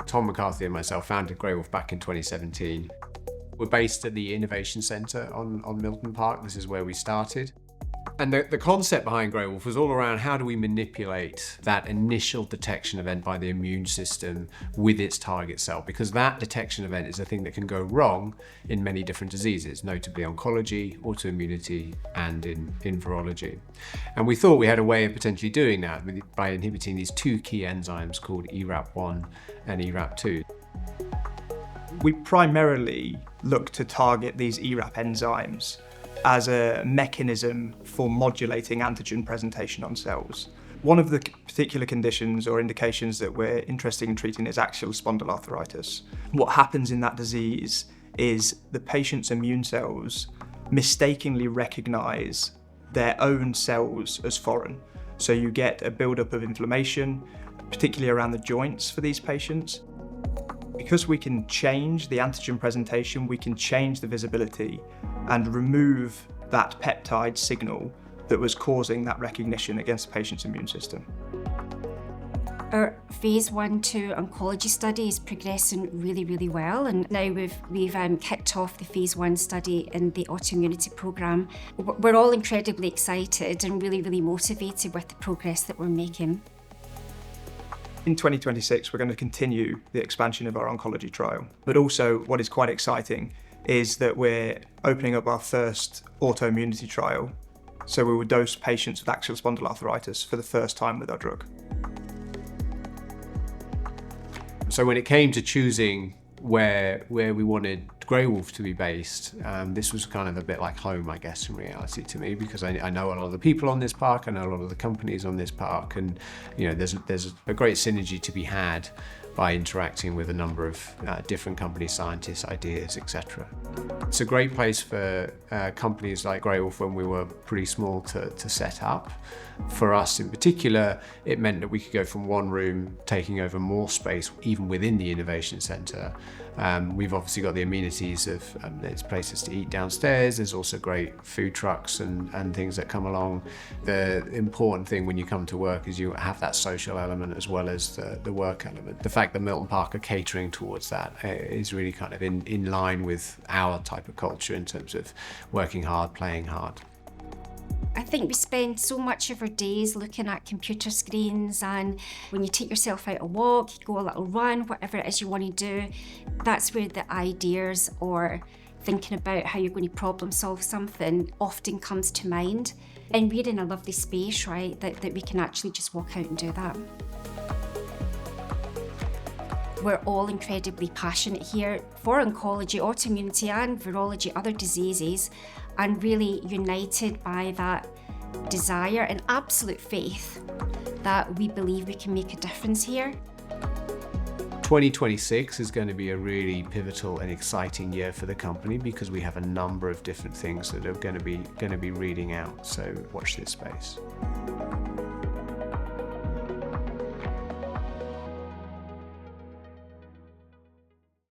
Tom McCarthy and myself founded Greywolf back in 2017. We're based at the Innovation Centre on Milton Park. This is where we started. And the concept behind Greywolf was all around how do we manipulate that initial detection event by the immune system with its target cell, because that detection event is a thing that can go wrong in many different diseases, notably oncology, autoimmunity, and in virology. And we thought we had a way of potentially doing that by inhibiting these two key enzymes called ERAP1 and ERAP2. We primarily look to target these ERAP enzymes as a mechanism for modulating antigen presentation on cells. One of the particular conditions or indications that we're interested in treating is axial spondyloarthritis. What happens in that disease is the patient's immune cells mistakenly recognize their own cells as foreign. So you get a buildup of inflammation, particularly around the joints for these patients. Because we can change the antigen presentation, we can change the visibility and remove that peptide signal that was causing that recognition against the patient's immune system. Our phase 1/2 oncology study is progressing really, really well, and now we've kicked off the phase 1 study in the autoimmunity programme. We're all incredibly excited and really, really motivated with the progress that we're making. In 2026, we're going to continue the expansion of our oncology trial. But also, what is quite exciting is that we're opening up our first autoimmunity trial. So we will dose patients with axial spondyloarthritis for the first time with our drug. So when it came to choosing where we wanted Greywolf to be based, this was kind of a bit like home, I guess, in reality to me, because I know a lot of the people on this park, I know a lot of the companies on this park, and there's a great synergy to be had by interacting with a number of different companies, scientists, ideas, etc. It's a great place for companies like Greywolf when we were pretty small to set up. For us in particular, it meant that we could go from one room taking over more space even within the Innovation Centre. We've obviously got the amenities of there's places to eat downstairs, there's also great food trucks and things that come along. The important thing when you come to work is you have that social element as well as the work element. The fact that Milton Park are catering towards that is really kind of in line with our type of culture in terms of working hard, playing hard. I think we spend so much of our days looking at computer screens, and when you take yourself out a walk, you go a little run, whatever it is you want to do, that's where the ideas or thinking about how you're going to problem solve something often comes to mind. And we're in a lovely space, right, that we can actually just walk out and do that. We're all incredibly passionate here for oncology, autoimmunity and virology, other diseases, and really united by that desire and absolute faith that we believe we can make a difference here. 2026 is going to be a really pivotal and exciting year for the company because we have a number of different things that are going to be reading out, so watch this space.